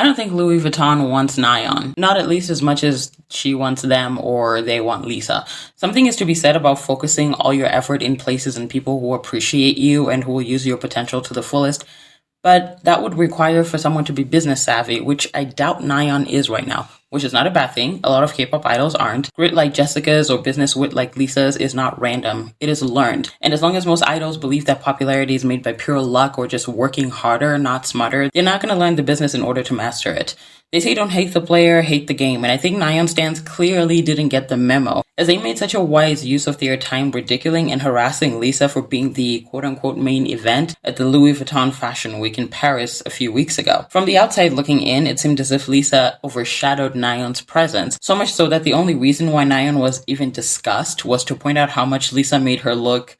I don't think Louis Vuitton wants Nayeon. Not at least as much as she wants them or they want Lisa. Something is to be said about focusing all your effort in places and people who appreciate you and who will use your potential to the fullest. But that would require for someone to be business savvy, which I doubt Nayeon is right now, which is not a bad thing. A lot of K-pop idols aren't. Grit like Jessica's or business wit like Lisa's is not random. It is learned. And as long as most idols believe that popularity is made by pure luck or just working harder, not smarter, they're not going to learn the business in order to master it. They say don't hate the player, hate the game, and I think Nayeon stans clearly didn't get the memo, as they made such a wise use of their time ridiculing and harassing Lisa for being the quote-unquote main event at the Louis Vuitton Fashion Week in Paris a few weeks ago. From the outside looking in, it seemed as if Lisa overshadowed Nayeon's presence, so much so that the only reason why Nayeon was even discussed was to point out how much Lisa made her look,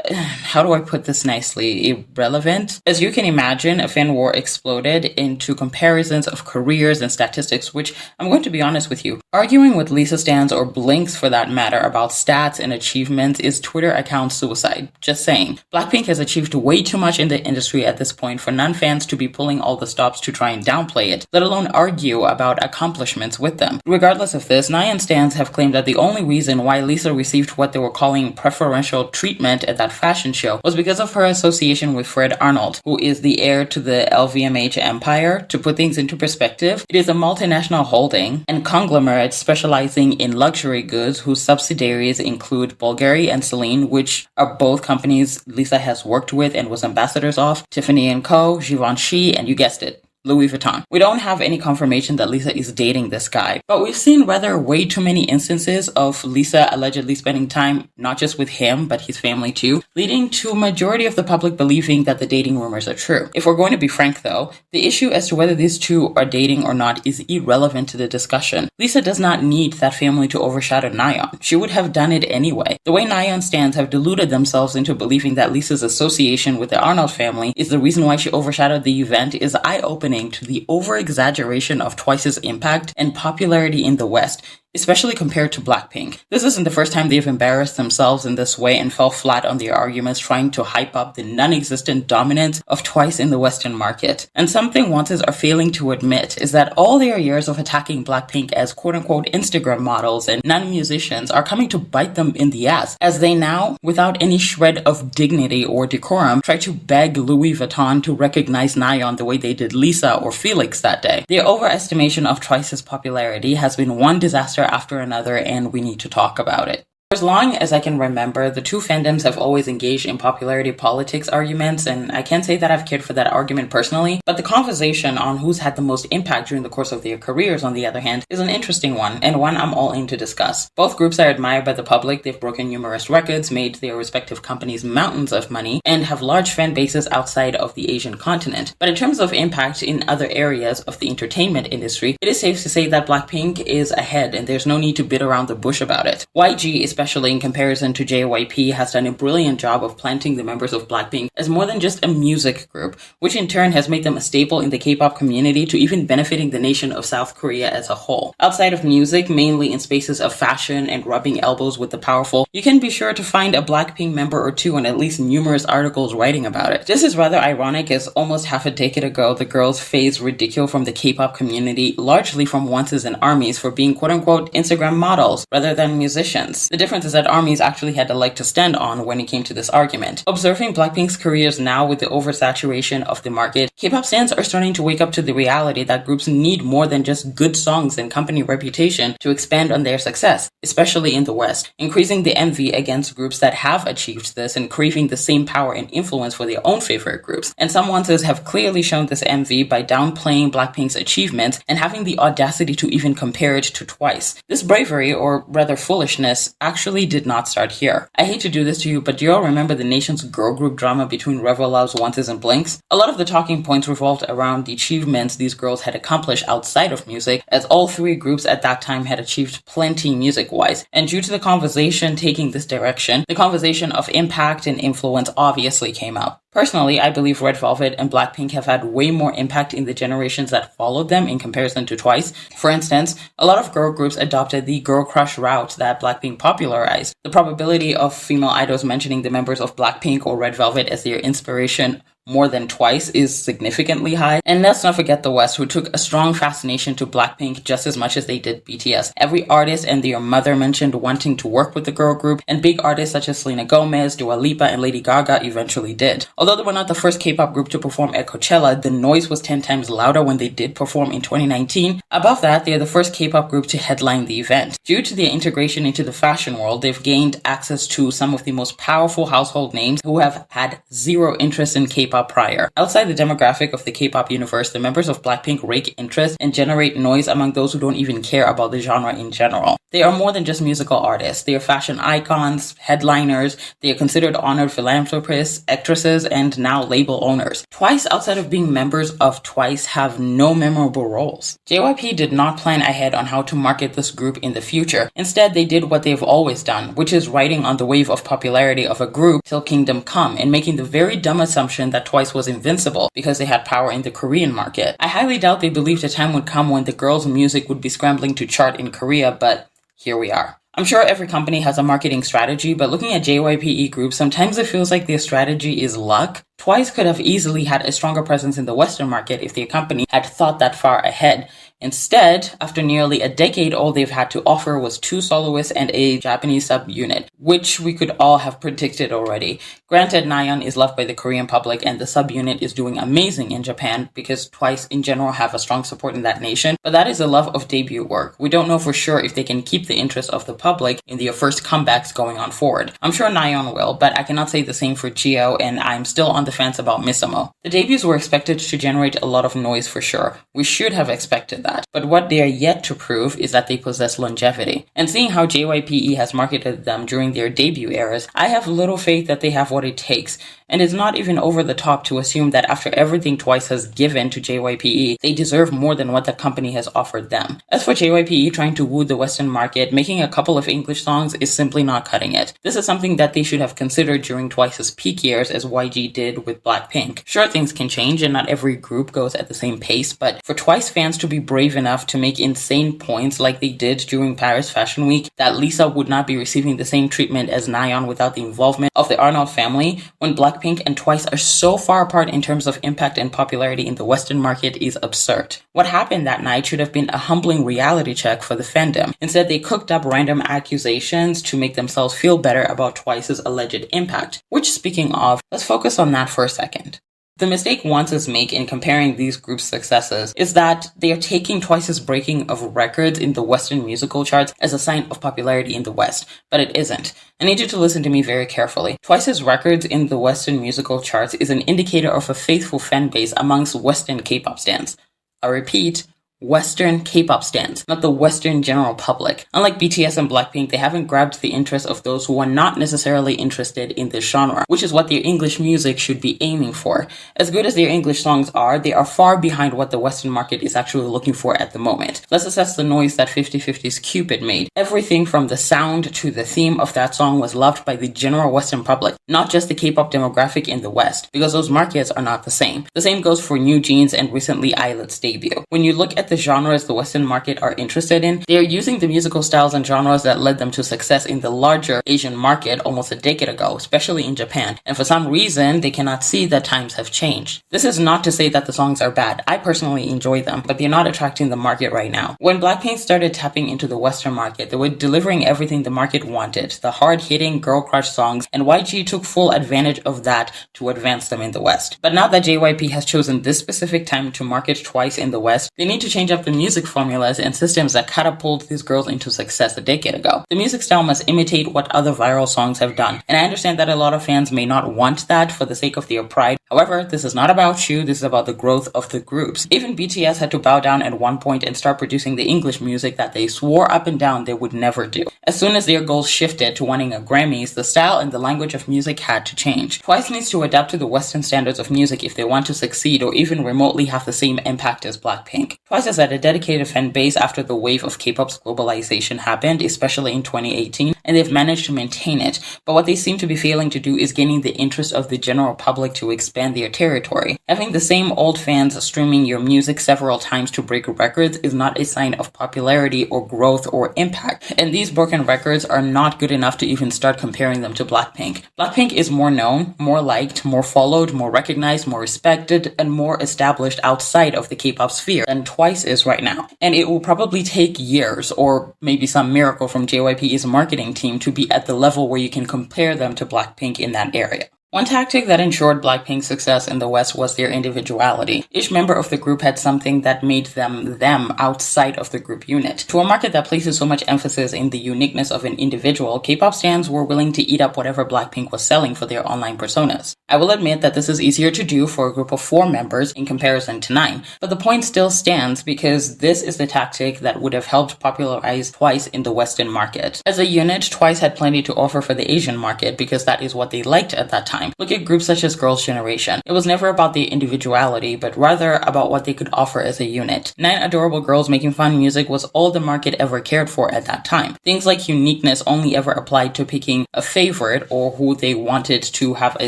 how do I put this nicely, irrelevant? As you can imagine, a fan war exploded into comparisons of careers and statistics, which I'm going to be honest with you. Arguing with Lisa stans or Blinks for that matter about stats and achievements is Twitter account suicide. Just saying. Blackpink has achieved way too much in the industry at this point for non-fans to be pulling all the stops to try and downplay it, let alone argue about accomplishments with them. Regardless of this, Nayeon stans have claimed that the only reason why Lisa received what they were calling preferential treatment at that fashion show was because of her association with Fred Arnold, who is the heir to the LVMH empire. To put things into perspective, it is a multinational holding and conglomerate specializing in luxury goods whose subsidiaries include Bulgari and Celine, which are both companies Lisa has worked with and was ambassadors of, Tiffany & Co., Givenchy, and you guessed it, Louis Vuitton. We don't have any confirmation that Lisa is dating this guy, but we've seen rather way too many instances of Lisa allegedly spending time not just with him, but his family too, leading to a majority of the public believing that the dating rumors are true. If we're going to be frank though, the issue as to whether these two are dating or not is irrelevant to the discussion. Lisa does not need that family to overshadow Nayeon. She would have done it anyway. The way Nayeon stans have deluded themselves into believing that Lisa's association with the Arnold family is the reason why she overshadowed the event is eye-opening to the over-exaggeration of Twice's impact and popularity in the West, especially compared to Blackpink. This isn't the first time they've embarrassed themselves in this way and fell flat on their arguments trying to hype up the non-existent dominance of Twice in the Western market. And something Wances are failing to admit is that all their years of attacking Blackpink as quote-unquote Instagram models and non-musicians are coming to bite them in the ass, as they now, without any shred of dignity or decorum, try to beg Louis Vuitton to recognize Nayeon the way they did Lisa or Felix that day. Their overestimation of Twice's popularity has been one disaster after another, and we need to talk about it. For as long as I can remember, the two fandoms have always engaged in popularity politics arguments, and I can't say that I've cared for that argument personally, but the conversation on who's had the most impact during the course of their careers, on the other hand, is an interesting one, and one I'm all in to discuss. Both groups are admired by the public, they've broken numerous records, made their respective companies mountains of money, and have large fan bases outside of the Asian continent. But in terms of impact in other areas of the entertainment industry, it is safe to say that Blackpink is ahead, and there's no need to beat around the bush about it. YG, especially in comparison to JYP, has done a brilliant job of planting the members of Blackpink as more than just a music group, which in turn has made them a staple in the K-pop community to even benefiting the nation of South Korea as a whole. Outside of music, mainly in spaces of fashion and rubbing elbows with the powerful, you can be sure to find a Blackpink member or two and at least numerous articles writing about it. This is rather ironic, as almost half a decade ago, the girls faced ridicule from the K-pop community, largely from Wances and ARMYs, for being quote-unquote Instagram models rather than musicians. The difference is that ARMYs actually had a leg to stand on when it came to this argument. Observing Blackpink's careers now with the oversaturation of the market, K-pop fans are starting to wake up to the reality that groups need more than just good songs and company reputation to expand on their success, especially in the West, increasing the envy against groups that have achieved this and craving the same power and influence for their own favorite groups. And some Wances have clearly shown this envy by downplaying Blackpink's achievements and having the audacity to even compare it to Twice. This bravery, or rather foolishness, actually did not start here. I hate to do this to you, but do you all remember the nation's girl group drama between Revelov's, Wances, and Blinks? A lot of the talking points revolved around the achievements these girls had accomplished outside of music, as all three groups at that time had achieved plenty music-wise. And due to the conversation taking this direction, the conversation of impact and influence obviously came out. Personally, I believe Red Velvet and Blackpink have had way more impact in the generations that followed them in comparison to Twice. For instance, a lot of girl groups adopted the girl crush route that Blackpink popularized. The probability of female idols mentioning the members of Blackpink or Red Velvet as their inspiration more than twice is significantly high. And let's not forget the West, who took a strong fascination to Blackpink just as much as they did BTS. Every artist and their mother mentioned wanting to work with the girl group, and big artists such as Selena Gomez, Dua Lipa, and Lady Gaga eventually did. Although they were not the first K-pop group to perform at Coachella, the noise was 10 times louder when they did perform in 2019. Above that, they are the first K-pop group to headline the event. Due to their integration into the fashion world, they've gained access to some of the most powerful household names who have had zero interest in K-pop prior. Outside the demographic of the K-pop universe, the members of Blackpink rake interest and generate noise among those who don't even care about the genre in general. They are more than just musical artists. They are fashion icons, headliners, they are considered honored philanthropists, actresses, and now label owners. Twice, outside of being members of Twice, have no memorable roles. JYP did not plan ahead on how to market this group in the future. Instead, they did what they've always done, which is riding on the wave of popularity of a group till Kingdom Come and making the very dumb assumption that Twice was invincible because they had power in the Korean market. I highly doubt they believed a time would come when the girls' music would be scrambling to chart in Korea, but here we are. I'm sure every company has a marketing strategy, but looking at JYPE groups, sometimes it feels like their strategy is luck. Twice could have easily had a stronger presence in the Western market if their company had thought that far ahead. Instead, after nearly a decade, all they've had to offer was 2 soloists and a Japanese subunit, which we could all have predicted already. Granted, Nayeon is loved by the Korean public and the subunit is doing amazing in Japan because Twice in general have a strong support in that nation, but that is the love of debut work. We don't know for sure if they can keep the interest of the public in their first comebacks going on forward. I'm sure Nayeon will, but I cannot say the same for Geo, and I'm still on the fence about Misamo. The debuts were expected to generate a lot of noise for sure. We should have expected that. But what they are yet to prove is that they possess longevity. And seeing how JYPE has marketed them during their debut eras, I have little faith that they have what it takes. And it's not even over the top to assume that after everything Twice has given to JYPE, they deserve more than what the company has offered them. As for JYPE trying to woo the Western market, making a couple of English songs is simply not cutting it. This is something that they should have considered during Twice's peak years, as YG did with Blackpink. Sure, things can change and not every group goes at the same pace, but for Twice fans to be brave enough to make insane points like they did during Paris Fashion Week, that Lisa would not be receiving the same treatment as Nayeon without the involvement of the Arnold family, when Blackpink and Twice are so far apart in terms of impact and popularity in the Western market, is absurd. What happened that night should have been a humbling reality check for the fandom. Instead, they cooked up random accusations to make themselves feel better about Twice's alleged impact. Which, speaking of, let's focus on that for a second. The mistake wances make in comparing these groups' successes is that they are taking Twice's breaking of records in the Western musical charts as a sign of popularity in the West, but it isn't. I need you to listen to me very carefully. Twice's records in the Western musical charts is an indicator of a faithful fan base amongst Western K-pop stans. I repeat, Western K-pop stans, not the Western general public. Unlike BTS and Blackpink, they haven't grabbed the interest of those who are not necessarily interested in this genre, which is what their English music should be aiming for. As good as their English songs are, they are far behind what the Western market is actually looking for at the moment. Let's assess the noise that 50/50's Cupid made. Everything from the sound to the theme of that song was loved by the general Western public, not just the K-pop demographic in the West, because those markets are not the same. The same goes for New Jeans and recently Islet's debut. When you look at the genres the Western market are interested in, they are using the musical styles and genres that led them to success in the larger Asian market almost a decade ago, especially in Japan, and for some reason they cannot see that times have changed. This is not to say that the songs are bad. I personally enjoy them, but they're not attracting the market right now. When Blackpink started tapping into the Western market, they were delivering everything the market wanted, the hard-hitting girl crush songs, and YG took full advantage of that to advance them in the West. But now that JYP has chosen this specific time to market Twice in the West, they need to change up the music formulas and systems that catapulted these girls into success a decade ago. The music style must imitate what other viral songs have done, and I understand that a lot of fans may not want that for the sake of their pride. However, this is not about you, this is about the growth of the groups. Even BTS had to bow down at one point and start producing the English music that they swore up and down they would never do. As soon as their goals shifted to winning a Grammys, the style and the language of music had to change. Twice needs to adapt to the Western standards of music if they want to succeed or even remotely have the same impact as Blackpink. Twice has had a dedicated fan base after the wave of K-pop's globalization happened, especially in 2018, and they've managed to maintain it. But what they seem to be failing to do is gaining the interest of the general public to expand their territory. Having the same old fans streaming your music several times to break records is not a sign of popularity or growth or impact, and these broken records are not good enough to even start comparing them to Blackpink. Blackpink is more known, more liked, more followed, more recognized, more respected, and more established outside of the K-pop sphere than Twice is right now. And it will probably take years, or maybe some miracle from JYP's marketing team, to be at the level where you can compare them to Blackpink in that area. One tactic that ensured Blackpink's success in the West was their individuality. Each member of the group had something that made them outside of the group unit. To a market that places so much emphasis in the uniqueness of an individual, K-pop stans were willing to eat up whatever Blackpink was selling for their online personas. I will admit that this is easier to do for a group of 4 members in comparison to 9, but the point still stands because this is the tactic that would have helped popularize Twice in the Western market. As a unit, Twice had plenty to offer for the Asian market because that is what they liked at that time. Look at groups such as Girls' Generation. It was never about their individuality, but rather about what they could offer as a unit. 9 adorable girls making fun music was all the market ever cared for at that time. Things like uniqueness only ever applied to picking a favorite or who they wanted to have a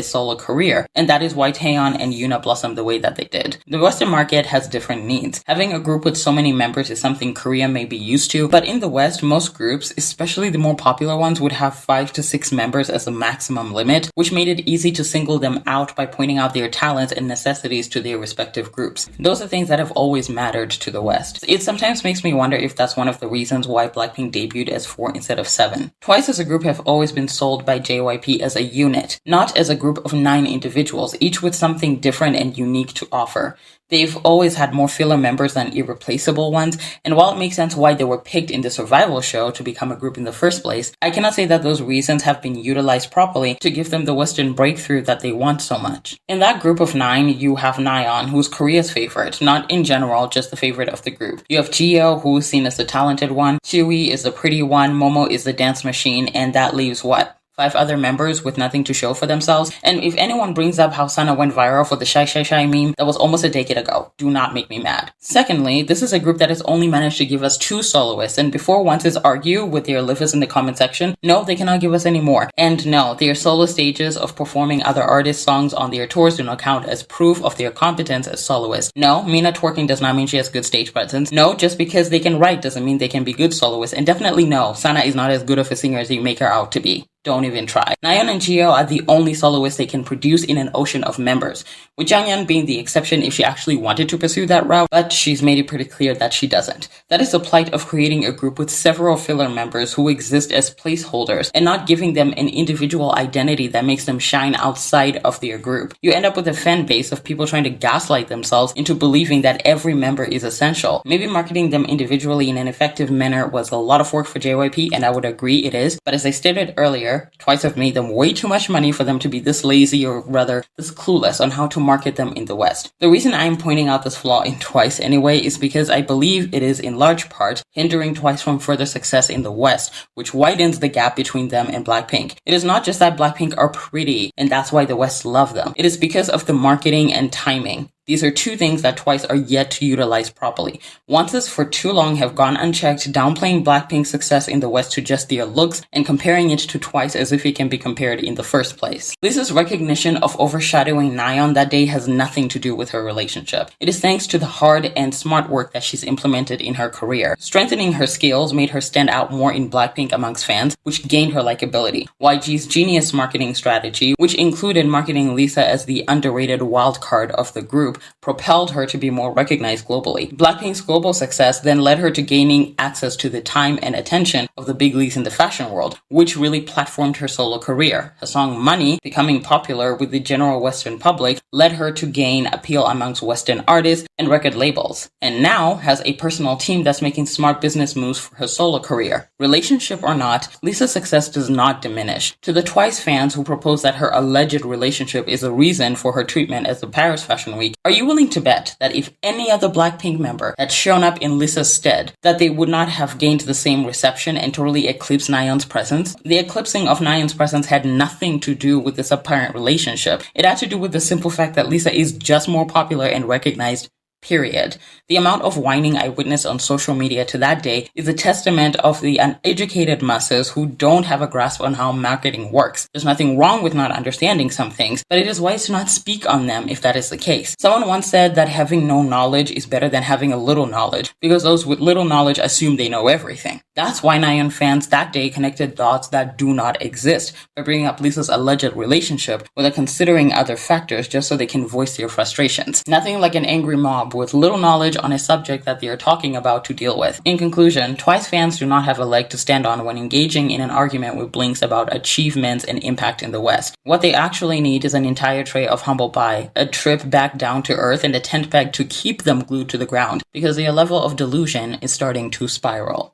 solo career, and that is why Taeyeon and Yoona blossomed the way that they did. The Western market has different needs. Having a group with so many members is something Korea may be used to, but in the West, most groups, especially the more popular ones, would have 5 to 6 members as the maximum limit, which made it easy to single them out by pointing out their talents and necessities to their respective groups. Those are things that have always mattered to the West. It sometimes makes me wonder if that's one of the reasons why Blackpink debuted as 4 instead of 7. Twice as a group have always been sold by JYP as a unit, not as a group of 9 individuals, each with something different and unique to offer. They've always had more filler members than irreplaceable ones, and while it makes sense why they were picked in the survival show to become a group in the first place, I cannot say that those reasons have been utilized properly to give them the Western breakthrough that they want so much. In that group of 9, you have Nayeon, who's Korea's favorite, not in general, just the favorite of the group. You have Jihyo, who's seen as the talented one, Chewie is the pretty one, Momo is the dance machine, and that leaves what? 5 other members with nothing to show for themselves. And if anyone brings up how Sana went viral for the Shy Shy Shy meme, that was almost a decade ago. Do not make me mad. Secondly, this is a group that has only managed to give us 2 soloists, and before once argue with their livers in the comment section, no, they cannot give us any more. And no, their solo stages of performing other artists' songs on their tours do not count as proof of their competence as soloists. No, Mina twerking does not mean she has good stage presence. No, just because they can write doesn't mean they can be good soloists. And definitely no, Sana is not as good of a singer as you make her out to be. Don't even try. Nayeon and Jihyo are the only soloists they can produce in an ocean of members, with Jangyeon being the exception if she actually wanted to pursue that route, but she's made it pretty clear that she doesn't. That is the plight of creating a group with several filler members who exist as placeholders and not giving them an individual identity that makes them shine outside of their group. You end up with a fan base of people trying to gaslight themselves into believing that every member is essential. Maybe marketing them individually in an effective manner was a lot of work for JYP, and I would agree it is, but as I stated earlier, Twice have made them way too much money for them to be this lazy, or rather this clueless on how to market them in the West. The reason I am pointing out this flaw in Twice anyway is because I believe it is in large part hindering Twice from further success in the West, which widens the gap between them and Blackpink. It is not just that Blackpink are pretty and that's why the West love them. It is because of the marketing and timing. These are 2 things that Twice are yet to utilize properly. Onces for too long have gone unchecked, downplaying Blackpink's success in the West to just their looks and comparing it to Twice as if it can be compared in the first place. Lisa's recognition of overshadowing Nayeon that day has nothing to do with her relationship. It is thanks to the hard and smart work that she's implemented in her career. Strengthening her skills made her stand out more in Blackpink amongst fans, which gained her likability. YG's genius marketing strategy, which included marketing Lisa as the underrated wild card of the group, propelled her to be more recognized globally. Blackpink's global success then led her to gaining access to the time and attention of the big leagues in the fashion world, which really platformed her solo career. Her song Money, becoming popular with the general Western public, led her to gain appeal amongst Western artists and record labels, and now has a personal team that's making smart business moves for her solo career. Relationship or not, Lisa's success does not diminish. To the Twice fans who propose that her alleged relationship is a reason for her treatment at the Paris Fashion Week, are you willing to bet that if any other Blackpink member had shown up in Lisa's stead, that they would not have gained the same reception and totally eclipsed Nayeon's presence? The eclipsing of Nayeon's presence had nothing to do with this apparent relationship. It had to do with the simple fact that Lisa is just more popular and recognized. period. The amount of whining I witnessed on social media to that day is a testament of the uneducated masses who don't have a grasp on how marketing works. There's nothing wrong with not understanding some things, but it is wise to not speak on them if that is the case. Someone once said that having no knowledge is better than having a little knowledge, because those with little knowledge assume they know everything. That's why Nayeon fans that day connected dots that do not exist by bringing up Lisa's alleged relationship without considering other factors just so they can voice their frustrations. Nothing like an angry mob with little knowledge on a subject that they are talking about to deal with. In conclusion, Twice fans do not have a leg to stand on when engaging in an argument with Blinks about achievements and impact in the West. What they actually need is an entire tray of humble pie, a trip back down to earth, and a tent peg to keep them glued to the ground, because their level of delusion is starting to spiral.